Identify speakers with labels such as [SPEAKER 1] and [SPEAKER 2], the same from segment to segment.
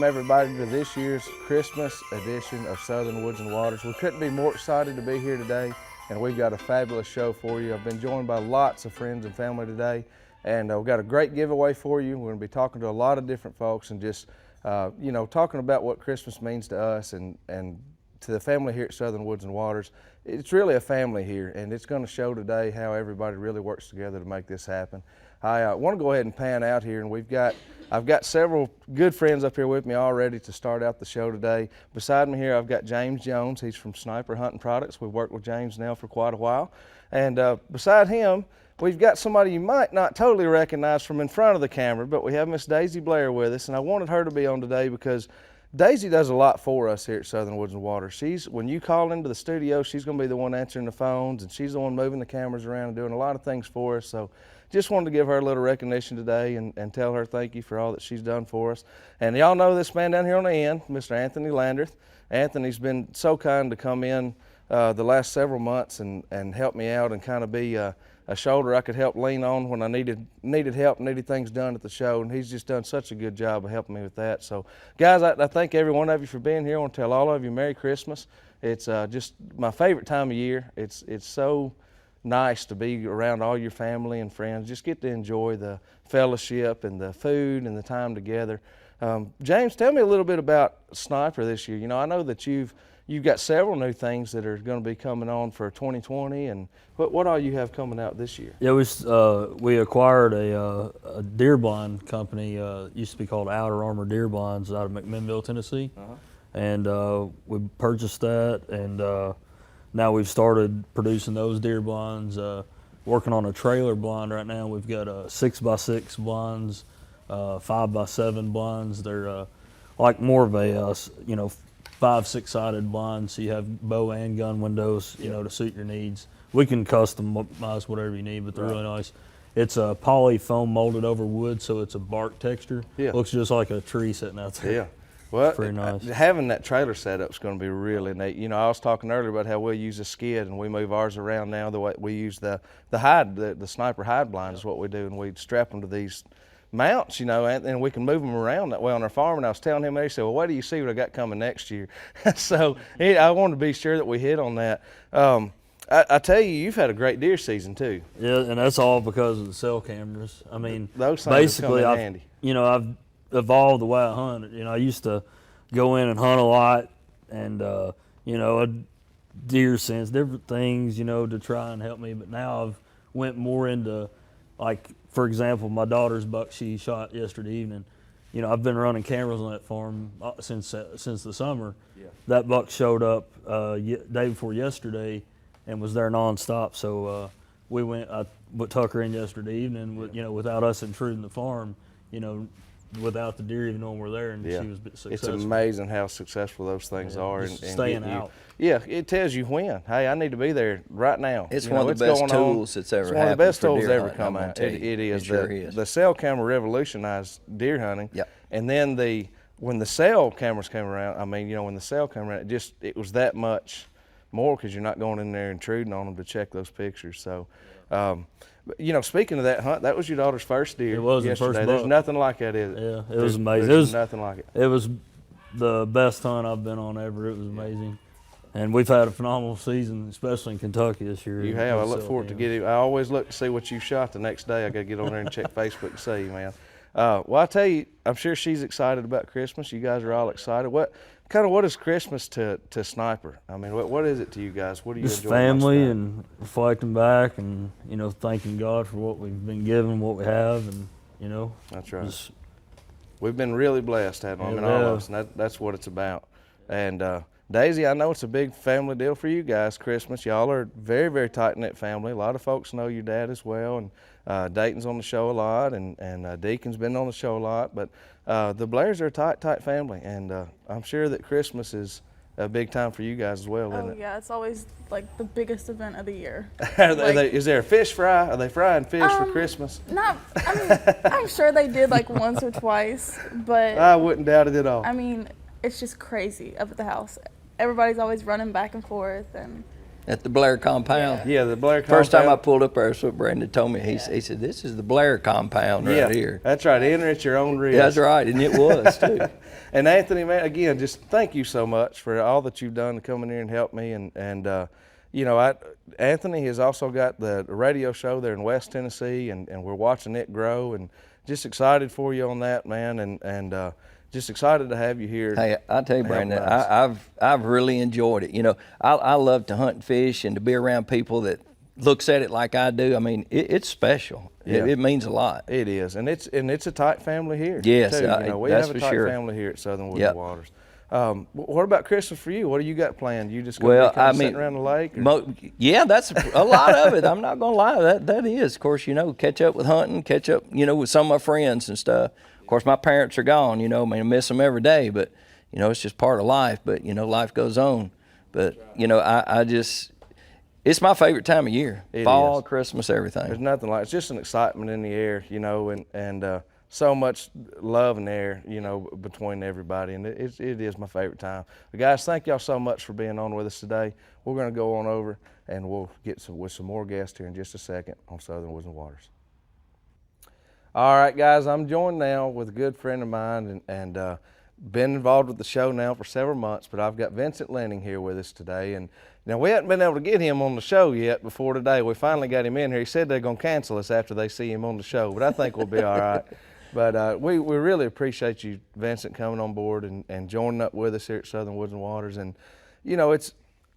[SPEAKER 1] Everybody to this year's Christmas edition of Southern Woods and Waters. We couldn't be more excited to be here today, and we've got a fabulous show for you. I've been joined by lots of friends and family today, and we've got a great giveaway for you. We're going to be talking to a lot of different folks and just, talking about what Christmas means to us and to the family here at Southern Woods and Waters. It's really a family here, and it's going to show today how everybody really works together to make this happen. I want to go ahead and pan out here, and I've got several good friends up here with me already to start out the show today. Beside me here, I've got James Jones. He's from Sniper Hunting Products. We've worked with James now for quite a while. And beside him, we've got somebody you might not totally recognize from in front of the camera, but we have Miss Daisy Blair with us, and I wanted her to be on today because Daisy does a lot for us here at Southern Woods and Waters. When you call into the studio, she's going to be the one answering the phones, and she's the one moving the cameras around and doing a lot of things for us. So just wanted to give her a little recognition today and tell her thank you for all that she's done for us. And y'all know this man down here on the end, Mr. Anthony Landreth. Anthony's been so kind to come in the last several months and help me out and kind of be a shoulder I could help lean on when I needed help, needed things done at the show, and he's just done such a good job of helping me with that. So guys, I thank every one of you for being here. I want to tell all of you Merry Christmas. It's just my favorite time of year. It's so nice to be around all your family and friends. Just get to enjoy the fellowship and the food and the time together. James, tell me a little bit about Sniper this year. You know, I know that you've got several new things that are going to be coming on for 2020, and what all you have coming out this year?
[SPEAKER 2] Yeah, we acquired a deer blind company. Used to be called Outer Armor Deer Blinds out of McMinnville, Tennessee, and we purchased that, and now we've started producing those deer blinds. Working on a trailer blind right now. We've got 6x6 blinds, 5x7 blinds. They're like more of a 5-6 sided blinds, so you have bow and gun windows, to suit your needs. We can customize whatever you need, but they're really nice. It's a poly foam molded over wood, so it's a bark texture. Yeah. Looks just like a tree sitting out there.
[SPEAKER 1] Yeah. Well,
[SPEAKER 2] pretty nice.
[SPEAKER 1] Having that trailer setup is going to be really neat. You know, I was talking earlier about how we use a skid, and we move ours around now. The way we use the hide, the Sniper hide blind is what we do, and we strap them to these mounts, and we can move them around that way on our farm. And I was telling him, he said, well, wait till you see what I got coming next year. So I wanted to be sure that we hit on that. I tell you, you've had a great deer season too.
[SPEAKER 2] Yeah, and that's all because of the cell cameras. I mean,
[SPEAKER 1] those things
[SPEAKER 2] basically,
[SPEAKER 1] come in handy.
[SPEAKER 2] I've evolved the way I hunt. I used to go in and hunt a lot, and I'd deer sense different things, to try and help me. But now I've went more into, like, for example, my daughter's buck she shot yesterday evening. I've been running cameras on that farm since the summer. Yeah. That buck showed up day before yesterday and was there nonstop. So we went. I took her in yesterday evening, without us intruding the farm. Without the deer even knowing we're there, and she was successful.
[SPEAKER 1] It's amazing how successful those things are.
[SPEAKER 2] And staying out.
[SPEAKER 1] Yeah, it tells you when. Hey, I need to be there right now.
[SPEAKER 3] It's one of the best tools that's ever happened.
[SPEAKER 1] It's one of the best tools
[SPEAKER 3] ever
[SPEAKER 1] come out. It is.
[SPEAKER 3] It sure is.
[SPEAKER 1] The cell camera revolutionized deer hunting.
[SPEAKER 3] Yep.
[SPEAKER 1] And then when the cell cameras came around, when the cell came around, it was that much more because you're not going in there intruding on them to check those pictures. So. Speaking of that hunt, that was your daughter's first deer.
[SPEAKER 2] It was
[SPEAKER 1] yesterday.
[SPEAKER 2] the first buck.
[SPEAKER 1] There's nothing like that, is it?
[SPEAKER 2] Yeah, it was amazing.
[SPEAKER 1] There's nothing like it.
[SPEAKER 2] It was the best hunt I've been on ever. It was amazing. And we've had a phenomenal season, especially in Kentucky this year.
[SPEAKER 1] You have. I look forward to getting it. I always look to see what you shot the next day. I got to get on there and check Facebook to see, man. Well, I tell you, I'm sure she's excited about Christmas. You guys are all excited. What is Christmas to Sniper? I mean, what is it to you guys? What do you
[SPEAKER 2] just
[SPEAKER 1] enjoy?
[SPEAKER 2] Family and reflecting back and, thanking God for what we've been given, what we have, and,
[SPEAKER 1] That's right. We've been really blessed, haven't we? All of us, and that's what it's about. And Daisy, I know it's a big family deal for you guys, Christmas. Y'all are very, very tight-knit family. A lot of folks know your dad as well, and Dayton's on the show a lot, and Deacon's been on the show a lot. But the Blairs are a tight family, and I'm sure that Christmas is a big time for you guys as well, isn't it?
[SPEAKER 4] Yeah, it's always like the biggest event of the year.
[SPEAKER 1] Is there a fish fry? Are they frying fish for Christmas?
[SPEAKER 4] I'm sure they did like once or twice, but
[SPEAKER 1] I wouldn't doubt it at all.
[SPEAKER 4] I mean, it's just crazy up at the house. Everybody's always running back and forth, and
[SPEAKER 3] At the Blair compound.
[SPEAKER 1] Yeah, the Blair
[SPEAKER 3] First time I
[SPEAKER 1] compound.
[SPEAKER 3] pulled up there, that's what Brandon told me. He said, "This is the Blair compound right here."
[SPEAKER 1] That's right. Enter at your own risk.
[SPEAKER 3] Yeah, that's right, and it was too.
[SPEAKER 1] And Anthony, man, again, just thank you so much for all that you've done to come in here and help me. And you know, Anthony has also got the radio show there in West Tennessee, and we're watching it grow, and just excited for you on that, man. And just excited to have you here.
[SPEAKER 3] Hey, I tell you,
[SPEAKER 1] helping
[SPEAKER 3] Brandon,
[SPEAKER 1] us.
[SPEAKER 3] I've really enjoyed it. You know, I love to hunt and fish and to be around people that looks at it like I do. I mean, it's special.
[SPEAKER 1] Yeah.
[SPEAKER 3] It means a lot.
[SPEAKER 1] It is, and it's a tight family here.
[SPEAKER 3] Yes,
[SPEAKER 1] too. You know, we
[SPEAKER 3] that's
[SPEAKER 1] have a
[SPEAKER 3] for
[SPEAKER 1] tight
[SPEAKER 3] sure.
[SPEAKER 1] family here at Southern Woods
[SPEAKER 3] Yep.
[SPEAKER 1] and Waters. What about Christmas for you? What do you got planned? You just gonna
[SPEAKER 3] Well,
[SPEAKER 1] be kinda
[SPEAKER 3] I
[SPEAKER 1] sitting
[SPEAKER 3] mean,
[SPEAKER 1] around the lake? Or?
[SPEAKER 3] Yeah, that's a lot of it. I'm not gonna lie. That is, of course, you know, catch up with hunting, catch up, you know, with some of my friends and stuff. Of course, my parents are gone. You know, I mean, I miss them every day, but you know, it's just part of life. But you know, life goes on. But you know, I just, it's my favorite time of year.
[SPEAKER 1] It
[SPEAKER 3] Fall,
[SPEAKER 1] is.
[SPEAKER 3] Christmas, everything.
[SPEAKER 1] There's nothing like it's just an excitement in the air, you know, and so much love in the air, you know, between everybody, and it is my favorite time. But guys, thank y'all so much for being on with us today. We're going to go on over, and we'll get with some more guests here in just a second on Southern Woods and Waters. All right, guys, I'm joined now with a good friend of mine, and been involved with the show now for several months, but I've got Vincent Lenning here with us today. And now we hadn't been able to get him on the show yet before today. We finally got him in here. He said they're going to cancel us after they see him on the show, but I think we'll be all right. But we really appreciate you, Vincent, coming on board and joining up with us here at Southern Woods and Waters. And, you know, it's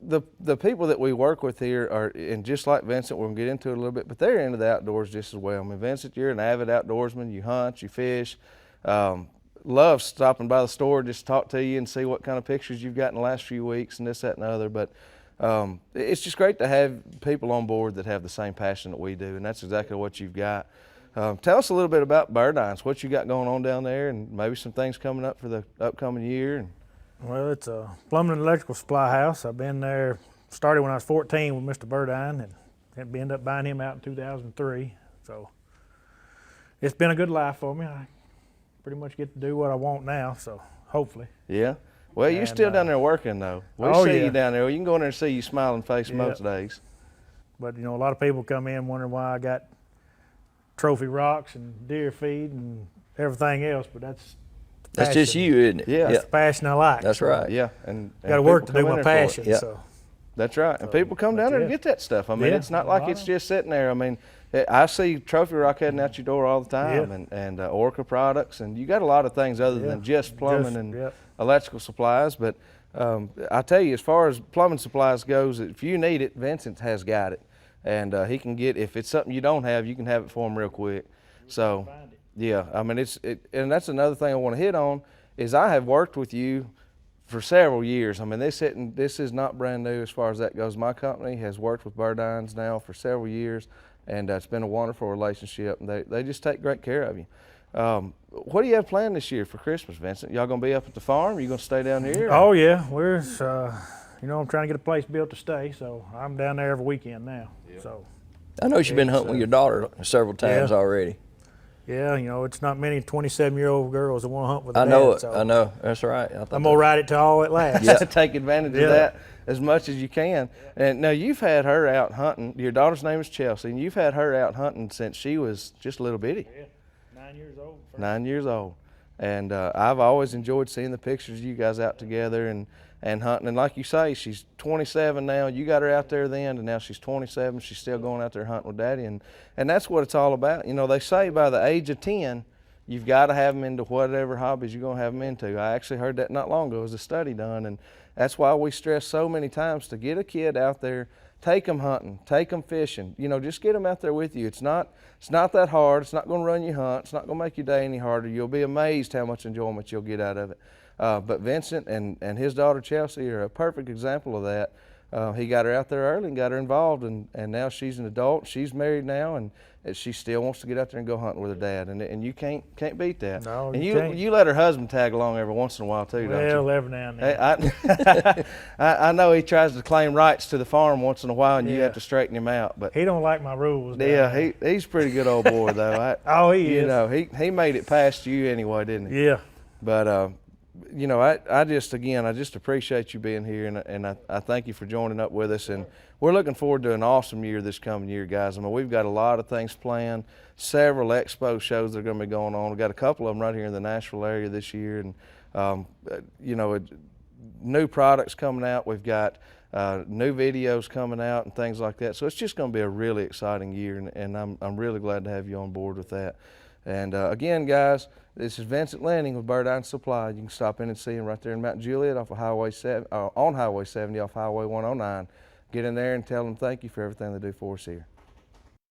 [SPEAKER 1] the people that we work with here are, and just like Vincent, we're going to get into it a little bit, but they're into the outdoors just as well. I mean, Vincent, you're an avid outdoorsman. You hunt, you fish. Love stopping by the store just to talk to you and see what kind of pictures you've got in the last few weeks and this, that, and the other. But it's just great to have people on board that have the same passion that we do, and that's exactly what you've got. Tell us a little bit about Burdines, what you got going on down there, and maybe some things coming up for the upcoming year.
[SPEAKER 5] Well, it's a plumbing and electrical supply house. I've been there, started when I was 14 with Mr. Burdine, and we ended up buying him out in 2003. So it's been a good life for me. I pretty much get to do what I want now, so hopefully.
[SPEAKER 1] Yeah. Well, you're
[SPEAKER 5] And,
[SPEAKER 1] still down there working, though. We
[SPEAKER 5] oh,
[SPEAKER 1] see
[SPEAKER 5] yeah.
[SPEAKER 1] you down there. You can go in there and see you smiling face
[SPEAKER 5] Yeah.
[SPEAKER 1] most days.
[SPEAKER 5] But, you know, a lot of people come in wondering why I got trophy rocks and deer feed and everything else, but that's
[SPEAKER 3] That's just you, isn't it?
[SPEAKER 1] Yeah.
[SPEAKER 5] That's the passion I like.
[SPEAKER 3] That's right.
[SPEAKER 1] Yeah. And
[SPEAKER 5] Got to work to
[SPEAKER 1] people
[SPEAKER 5] do
[SPEAKER 1] come
[SPEAKER 5] my
[SPEAKER 1] in there for it.
[SPEAKER 5] passion.
[SPEAKER 3] Yeah.
[SPEAKER 5] So
[SPEAKER 1] That's right. And people come down there to
[SPEAKER 5] yeah.
[SPEAKER 1] get that stuff. I mean,
[SPEAKER 5] Yeah.
[SPEAKER 1] it's not like it's just sitting there. I mean, I see Trophy Rock heading out your door all the time,
[SPEAKER 5] Yeah.
[SPEAKER 1] and Orca products, and you got a lot of things other
[SPEAKER 5] Yeah.
[SPEAKER 1] than just plumbing and
[SPEAKER 5] yeah.
[SPEAKER 1] electrical supplies. But I tell you, as far as plumbing supplies goes, if you need it, Vincent has got it, and he can get. If it's something you don't have, you can have it for him real quick. So, yeah, I mean, and that's another thing I want to hit on is I have worked with you for several years. I mean, this is not brand new as far as that goes. My company has worked with Burdines now for several years, and it's been a wonderful relationship, and they just take great care of you. What do you have planned this year for Christmas, Vincent? Y'all gonna be up at the farm? You gonna stay down here?
[SPEAKER 5] Oh yeah, we're you know, I'm trying to get a place built to stay, so I'm down there every weekend now. So
[SPEAKER 3] I know you've been hunting with your daughter several times
[SPEAKER 5] yeah.
[SPEAKER 3] already.
[SPEAKER 5] yeah, you know, it's not many 27-year-old girls that want to hunt with a
[SPEAKER 3] I
[SPEAKER 5] dad.
[SPEAKER 3] know it.
[SPEAKER 5] So
[SPEAKER 3] I know. That's right. I thought
[SPEAKER 5] I'm gonna ride it till all it lasts.
[SPEAKER 3] Yeah.
[SPEAKER 1] Take advantage
[SPEAKER 5] Yeah.
[SPEAKER 1] of that as much as you can. And now you've had her out hunting. Your daughter's name is Chelsea, and you've had her out hunting since she was just a little bitty.
[SPEAKER 5] Yeah, 9 years old.
[SPEAKER 1] 9 years old. And I've always enjoyed seeing the pictures of you guys out together and hunting. And like you say, she's 27 now. You got her out there then, and now she's 27. She's still going out there hunting with Daddy. And that's what it's all about. You know, they say by the age of 10, you've got to have them into whatever hobbies you're going to have them into. I actually heard that not long ago. It was a study done. And that's why we stress so many times to get a kid out there, take them hunting, take them fishing. You know, just get them out there with you. It's not that hard. It's not going to run you hunt. It's not going to make your day any harder. You'll be amazed how much enjoyment you'll get out of it. But Vincent and his daughter Chelsea are a perfect example of that. He got her out there early and got her involved, and now she's an adult. She's married now, and she still wants to get out there and go hunting with her dad, and you can't beat that.
[SPEAKER 5] No,
[SPEAKER 1] and
[SPEAKER 5] you
[SPEAKER 1] you
[SPEAKER 5] can't.
[SPEAKER 1] you let her husband tag along every once in a while too, don't you?
[SPEAKER 5] Well, every now and then.
[SPEAKER 1] Hey, I know he tries to claim rights to the farm once in a while, and you
[SPEAKER 5] Yeah.
[SPEAKER 1] have to straighten him out. But
[SPEAKER 5] He don't like my rules. down
[SPEAKER 1] yeah,
[SPEAKER 5] there.
[SPEAKER 1] he's a pretty good old boy though.
[SPEAKER 5] Oh, he
[SPEAKER 1] you
[SPEAKER 5] is.
[SPEAKER 1] know, he made it past you anyway, didn't he?
[SPEAKER 5] Yeah.
[SPEAKER 1] But you know, I just appreciate you being here, and I thank you for joining up with us. And we're looking forward to an awesome year this coming year, guys. I mean, we've got a lot of things planned, several expo shows that are going to be going on. We've got a couple of them right here in the Nashville area this year, and you know, new products coming out. We've got new videos coming out and things like that. So it's just going to be a really exciting year, and I'm really glad to have you on board with that. And again, guys, this is Vincent Lanning with Burdine Supply. You can stop in and see him right there in Mount Juliet off of Highway 7, on Highway 70 off Highway 109. Get in there and tell them thank you for everything they do for us here.